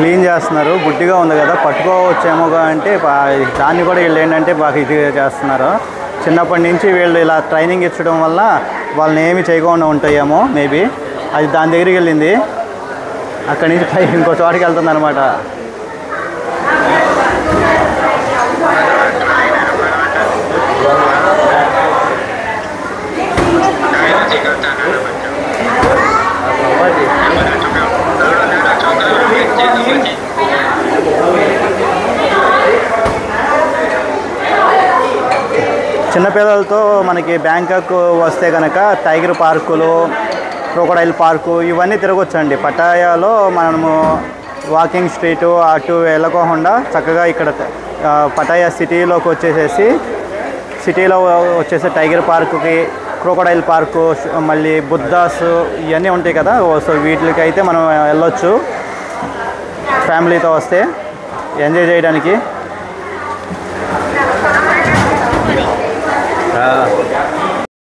Clean చేస్తున్నారు. బుడ్డిగా ఉంది కదా, పట్టుకోవచ్చేమోగా అంటే దాన్ని కూడా వీళ్ళు ఏంటంటే బాగా ఇదిగా చేస్తున్నారు. చిన్నప్పటి నుంచి వీళ్ళు ఇలా ట్రైనింగ్ ఇచ్చడం వల్ల వాళ్ళని ఏమి చేయకుండా ఉంటాయేమో మేబీ. అది దాని దగ్గరికి వెళ్ళింది, అక్కడి నుంచి పై ఇంకో చోటుకి వెళ్తుంది అనమాట. చిన్నపిల్లలతో మనకి బ్యాంకాక్ వస్తే కనుక టైగర్ పార్కులు, క్రోకోడైల్ పార్కు ఇవన్నీ తిరగొచ్చండి. పటాయాలో మనము వాకింగ్ స్ట్రీటు అటు వెళ్ళకోకుండా చక్కగా ఇక్కడ పటాయా సిటీలోకి వచ్చేసేసి సిటీలో వచ్చేసి టైగర్ పార్కుకి, క్రోకోడైల్ పార్కు, మళ్ళీ బుద్ధాస్ ఇవన్నీ ఉంటాయి కదా. సో వీటికి అయితే మనం వెళ్ళొచ్చు ఫ్యామిలీతో వస్తే ఎంజాయ్ చేయడానికి.